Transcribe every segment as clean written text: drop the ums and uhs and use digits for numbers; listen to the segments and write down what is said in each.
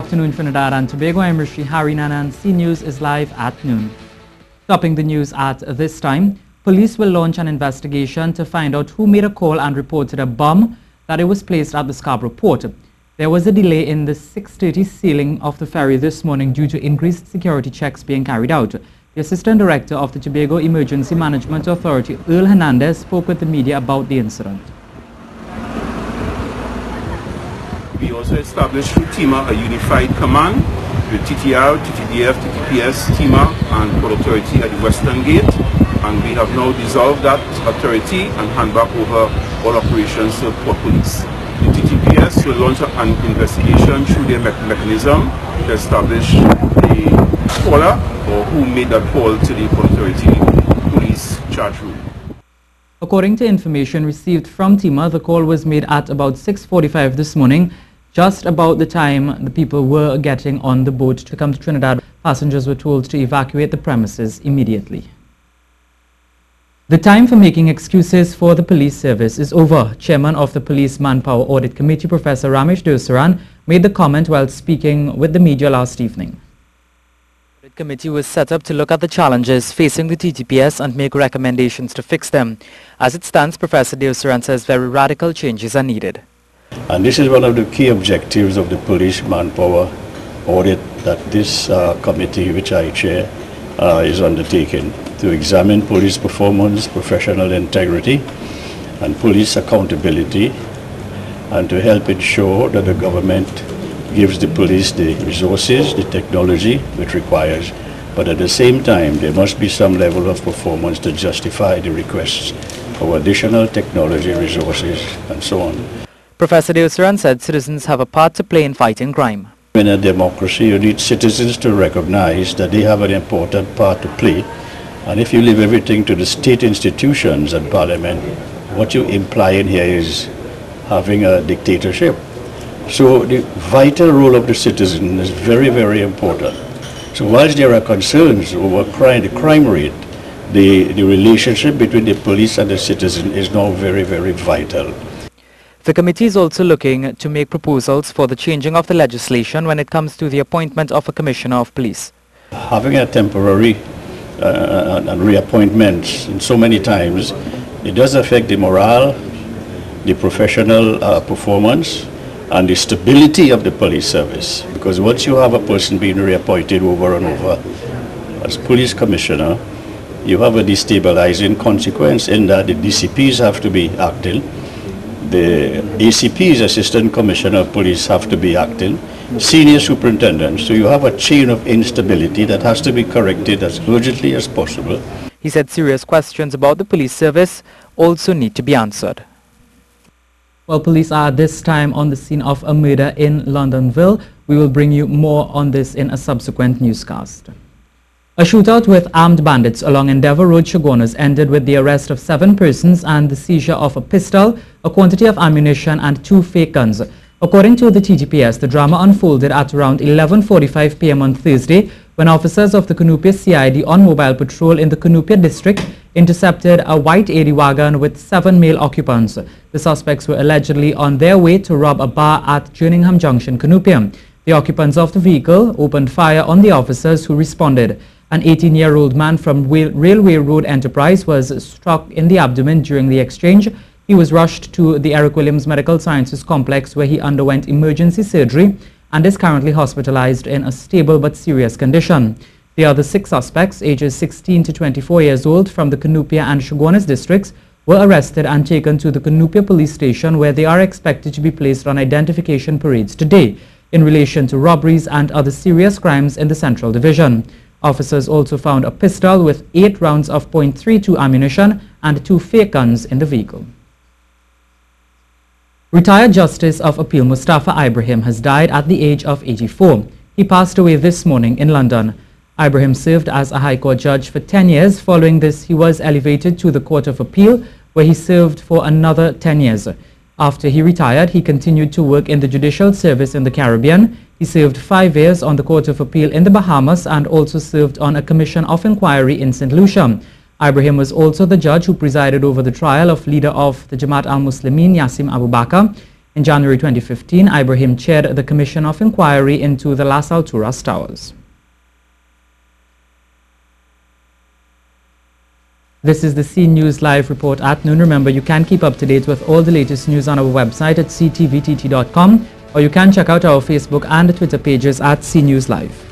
afternoon, Trinidad and Tobago. I'm Rishi Harinan and C News is live at noon. Topping the news at this time, police will launch an investigation to find out who made a call and reported a bomb that it was placed at the Scarborough port. There was a delay in the 6:30 sailing of the ferry this morning due to increased security checks being carried out. The Assistant Director of the Tobago Emergency Management Authority, Earl Hernandez, spoke with the media about the incident. We also established through TIMA a unified command with TTR, TTDF, TTPS, TIMA and Port Authority at the Western Gate, and we have now dissolved that authority and hand back over all operations to Port Police. The TTPS will launch an investigation through their mechanism to establish the caller or who made that call to the Port Authority Police charge room. According to information received from TIMA, the call was made at about 6:45 this morning, just about the time the people were getting on the boat to come to Trinidad. Passengers were told to evacuate the premises immediately. The time for making excuses for the police service is over. Chairman of the Police Manpower Audit Committee, Professor Ramesh Dursaran, made the comment while speaking with the media last evening. The committee was set up to look at the challenges facing the TTPS and make recommendations to fix them. As it stands, Professor Dursaran says very radical changes are needed. And this is one of the key objectives of the police manpower audit that this committee, which I chair, is undertaking, to examine police performance, professional integrity, and police accountability, and to help ensure that the government gives the police the resources, the technology it requires, but at the same time there must be some level of performance to justify the requests for additional technology, resources, and so on. Professor Dursaran said citizens have a part to play in fighting crime. In a democracy, you need citizens to recognize that they have an important part to play, and if you leave everything to the state institutions and parliament, what you imply in here is having a dictatorship. So the vital role of the citizen is very, very important. So whilst there are concerns over the crime rate, the relationship between the police and the citizen is now very, very vital. The committee is also looking to make proposals for the changing of the legislation when it comes to the appointment of a commissioner of police. Having a temporary and reappointments in so many times, it does affect the morale, the professional performance, and the stability of the police service. Because once you have a person being reappointed over and over as police commissioner, you have a destabilizing consequence in that the DCPs have to be acting, the ACPs, Assistant Commissioner of Police, have to be acting, senior superintendents, so you have a chain of instability that has to be corrected as urgently as possible. He said serious questions about the police service also need to be answered. Well, police are this time on the scene of a murder in Londonville. We will bring you more on this in a subsequent newscast. A shootout with armed bandits along Endeavour Road, Chaguanas, ended with the arrest of 7 persons and the seizure of a pistol, a quantity of ammunition and 2 fake guns. According to the TTPS, the drama unfolded at around 11:45 p.m. on Thursday when officers of the Cunupia CID on mobile patrol in the Cunupia district intercepted a white 80 wagon with 7 male occupants. The suspects were allegedly on their way to rob a bar at Jerningham Junction, Cunupia. The occupants of the vehicle opened fire on the officers who responded. An 18-year-old man from Railway Road Enterprise was struck in the abdomen during the exchange. He was rushed to the Eric Williams Medical Sciences Complex where he underwent emergency surgery and is currently hospitalized in a stable but serious condition. The other 6 suspects, ages 16 to 24 years old from the Cunupia and Chaguanas districts, were arrested and taken to the Cunupia police station where they are expected to be placed on identification parades today in relation to robberies and other serious crimes in the Central Division. Officers also found a pistol with 8 rounds of .32 ammunition and 2 fake guns in the vehicle. Retired Justice of Appeal Mustafa Ibrahim has died at the age of 84. He passed away this morning in London. Ibrahim served as a High Court judge for 10 years. Following this, he was elevated to the Court of Appeal, where he served for another 10 years. After he retired, he continued to work in the judicial service in the Caribbean. He served 5 years on the Court of Appeal in the Bahamas and also served on a Commission of Inquiry in St. Lucia. Ibrahim was also the judge who presided over the trial of leader of the Jamaat al-Muslimin, Yassim Abu Bakr. In January 2015, Ibrahim chaired the Commission of Inquiry into the Las Alturas Towers. This is the C News Live report at noon. Remember, you can keep up to date with all the latest news on our website at ctvtt.com, or you can check out our Facebook and Twitter pages at C News Live.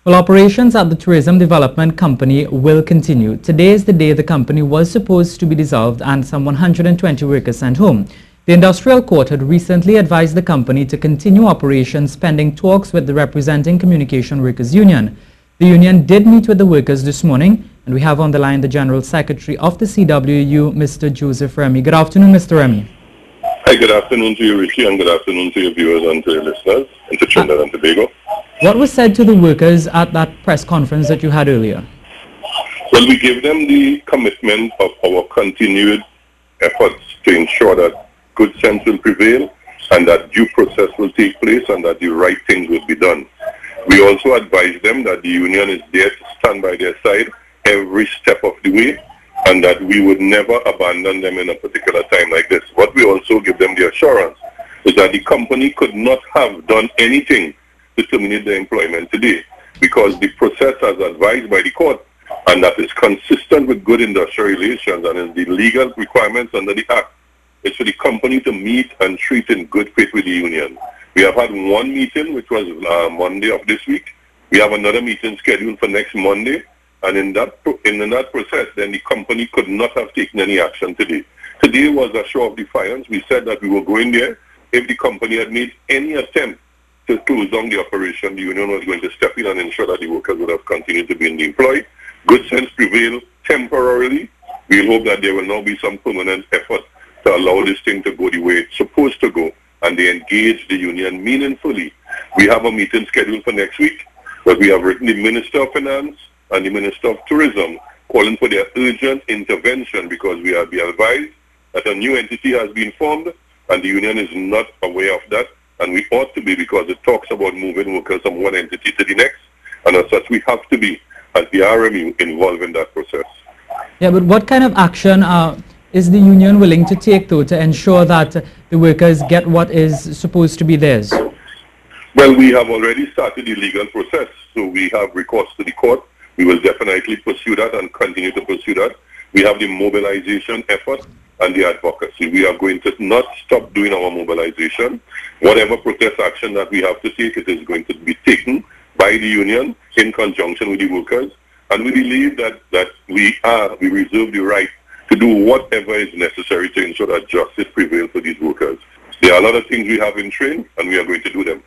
Well, operations at the Tourism Development Company will continue. Today is the day the company was supposed to be dissolved and some 120 workers sent home. The Industrial Court had recently advised the company to continue operations pending talks with the representing Communication Workers Union. The union did meet with the workers this morning, and we have on the line the General Secretary of the CWU, Mr. Joseph Remy. Good afternoon, Mr. Remy. Hi, good afternoon to you, Richie, and good afternoon to your viewers and to your listeners, and to Trinidad and Tobago. What was said to the workers at that press conference that you had earlier? Well, we gave them the commitment of our continued efforts to ensure that good sense will prevail and that due process will take place and that the right things will be done. We also advised them that the union is there to stand by their side every step of the way and that we would never abandon them in a particular time like this. What we also give them the assurance is that the company could not have done anything to terminate their employment today because the process as advised by the court and that is consistent with good industrial relations and is the legal requirements under the Act is for the company to meet and treat in good faith with the union. We have had one meeting which was Monday of this week. We have another meeting scheduled for next Monday, and in that process then the company could not have taken any action today. Today was a show of defiance. We said that we were going there. If the company had made any attempt to close down the operation, the union was going to step in and ensure that the workers would have continued to be in the employ. Good sense prevailed temporarily. We hope that there will now be some permanent effort to allow this thing to go the way it's supposed to go, and they engage the union meaningfully. We have a meeting scheduled for next week, but we have written the Minister of Finance and the Minister of Tourism calling for their urgent intervention because we have been advised that a new entity has been formed and the union is not aware of that. And we ought to be because it talks about moving workers from one entity to the next. And as such, we have to be, as the RMU, involved in that process. Yeah, but what kind of action is the union willing to take, though, to ensure that the workers get what is supposed to be theirs? Well, we have already started the legal process. So we have recourse to the court. We will definitely pursue that and continue to pursue that. We have the mobilization effort and the advocacy. We are going to not stop doing our mobilization. Whatever protest action that we have to take, it is going to be taken by the union in conjunction with the workers. And we believe that we reserve the right to do whatever is necessary to ensure that justice prevails for these workers. There are a lot of things we have in train, and we are going to do them.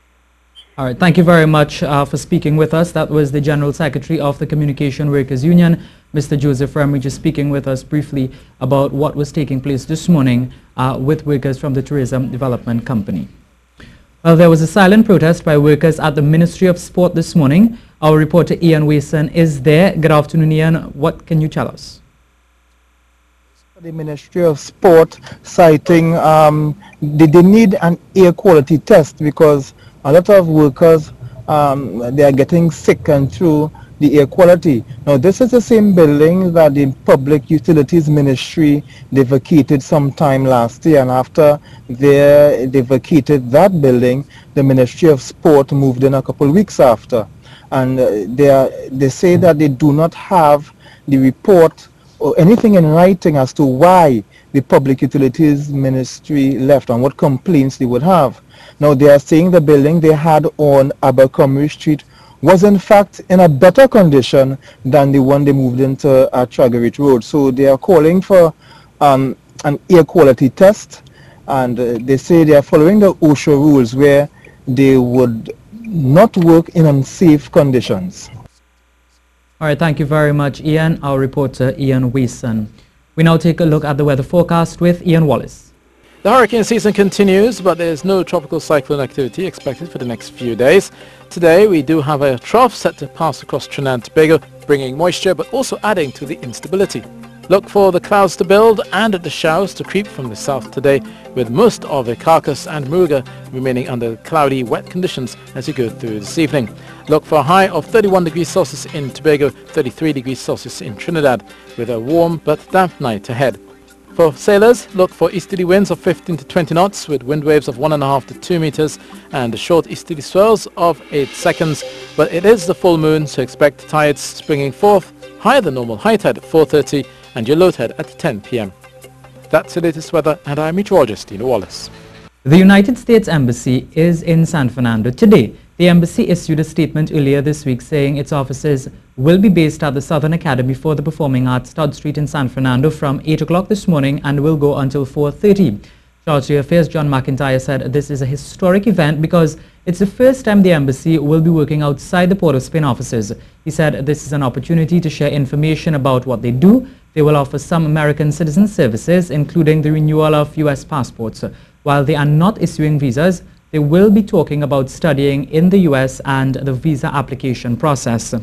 All right, thank you very much for speaking with us. That was the General Secretary of the Communication Workers Union, Mr. Joseph Remy, just speaking with us briefly about what was taking place this morning with workers from the Tourism Development Company. Well, there was a silent protest by workers at the Ministry of Sport this morning. Our reporter Ian Wason is there. Good afternoon, Ian. What can you tell us? The Ministry of Sport citing they need an air quality test because a lot of workers they are getting sick and through the air quality. Now this is the same building that the Public Utilities Ministry they vacated sometime last year, and after they vacated that building, the Ministry of Sport moved in a couple of weeks after, and they say that they do not have the report or anything in writing as to why the Public Utilities Ministry left and what complaints they would have. Now they are saying the building they had on Abercrombie Street was in fact in a better condition than the one they moved into at Tragarit Road. So they are calling for an air quality test, and they say they are following the OSHA rules where they would not work in unsafe conditions. All right, thank you very much, Ian. Our reporter, Ian Wason. We now take a look at the weather forecast with Ian Wallace. The hurricane season continues, but there is no tropical cyclone activity expected for the next few days. Today we do have a trough set to pass across Trinidad and Tobago, bringing moisture but also adding to the instability. Look for the clouds to build and the showers to creep from the south today, with most of the Carcass and Muruga remaining under cloudy, wet conditions as you go through this evening. Look for a high of 31 degrees Celsius in Tobago, 33 degrees Celsius in Trinidad, with a warm but damp night ahead. For sailors, look for easterly winds of 15 to 20 knots with wind waves of 1.5 to 2 meters and short easterly swells of 8 seconds. But it is the full moon, so expect tides springing forth, higher than normal high tide at 4:30 and your low tide at 10 p.m. That's the latest weather, and I'm meteorologist Tina Wallace. The United States Embassy is in San Fernando today. The embassy issued a statement earlier this week saying its offices will be based at the Southern Academy for the Performing Arts, Todd Street in San Fernando from 8 o'clock this morning and will go until 4:30. Chargé Affairs John McIntyre said this is a historic event because it's the first time the embassy will be working outside the Port of Spain offices. He said this is an opportunity to share information about what they do. They will offer some American citizen services, including the renewal of U.S. passports. While they are not issuing visas, they will be talking about studying in the U.S. and the visa application process.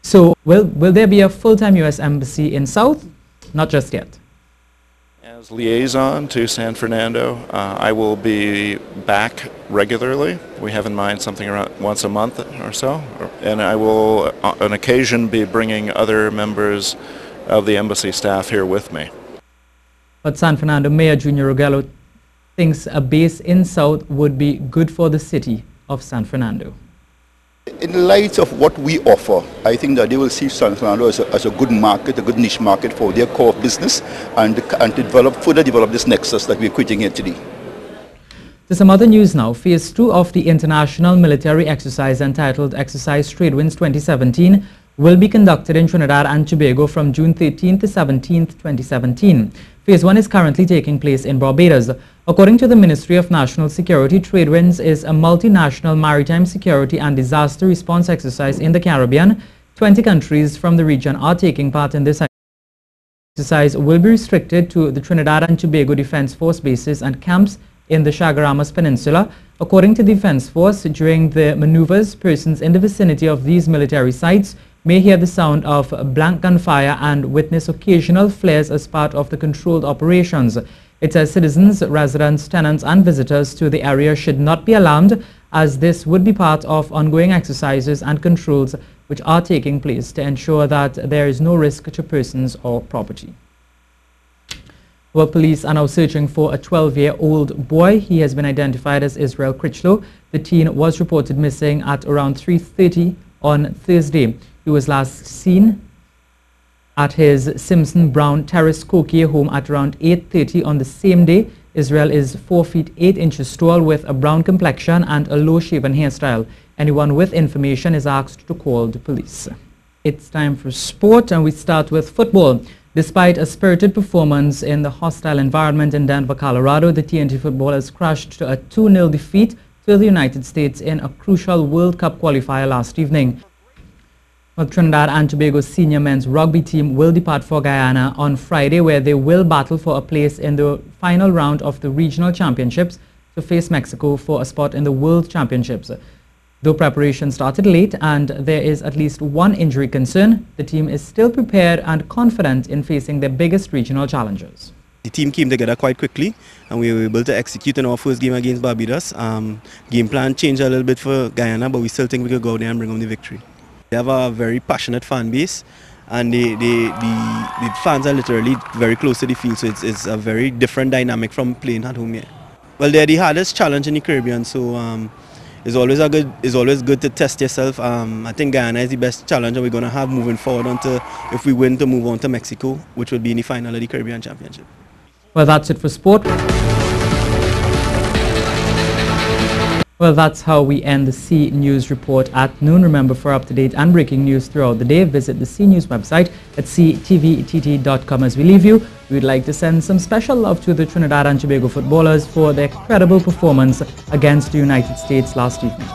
So, will there be a full-time U.S. embassy in South? Not just yet. As liaison to San Fernando, I will be back regularly. We have in mind something around once a month or so, and I will on occasion be bringing other members of the embassy staff here with me. But San Fernando Mayor Junior Rogello thinks a base in South would be good for the city of San Fernando. In light of what we offer, I think that they will see San Fernando as a good market, a good niche market for their core business and to further develop this nexus that we're creating here today. To some other news now, Phase 2 of the international military exercise entitled Exercise Tradewinds 2017 will be conducted in Trinidad and Tobago from June 13th to 17th, 2017. Phase 1 is currently taking place in Barbados. According to the Ministry of National Security, Tradewinds is a multinational maritime security and disaster response exercise in the Caribbean. 20 countries from the region are taking part in this exercise. Will be restricted to the Trinidad and Tobago Defense Force bases and camps in the Chaguaramas Peninsula. According to the Defense Force, during the maneuvers, persons in the vicinity of these military sites may hear the sound of blank gunfire and witness occasional flares as part of the controlled operations. It says citizens, residents, tenants and visitors to the area should not be alarmed, as this would be part of ongoing exercises and controls which are taking place to ensure that there is no risk to persons or property. Well, police are now searching for a 12-year-old boy. He has been identified as Israel Critchlow. The teen was reported missing at around 3:30 on Thursday. He was last seen at his Simpson Brown Terrace Coquet home at around 8:30 on the same day. Israel is 4 feet 8 inches tall with a brown complexion and a low-shaven hairstyle. Anyone with information is asked to call the police. It's time for sport, and we start with football. Despite a spirited performance in the hostile environment in Denver, Colorado, the TNT footballers crashed to a 2-0 defeat to the United States in a crucial World Cup qualifier last evening. Well, Trinidad and Tobago's senior men's rugby team will depart for Guyana on Friday, where they will battle for a place in the final round of the regional championships to face Mexico for a spot in the World Championships. Though preparation started late and there is at least one injury concern, the team is still prepared and confident in facing their biggest regional challenges. The team came together quite quickly and we were able to execute in our first game against Barbados. Game plan changed a little bit for Guyana, but we still think we could go there and bring home the victory. They have a very passionate fan base, and the fans are literally very close to the field, so it's a very different dynamic from playing at home here. Well, they're the hardest challenge in the Caribbean, so it's always good to test yourself. I think Guyana is the best challenge we're going to have moving forward until if we win to move on to Mexico, which will be in the final of the Caribbean Championship. Well, that's it for sport. Well, that's how we end the C News Report at noon. Remember, for up-to-date and breaking news throughout the day, visit the C News website at ctvtt.com. As we leave you, we'd like to send some special love to the Trinidad and Tobago footballers for their credible performance against the United States last evening.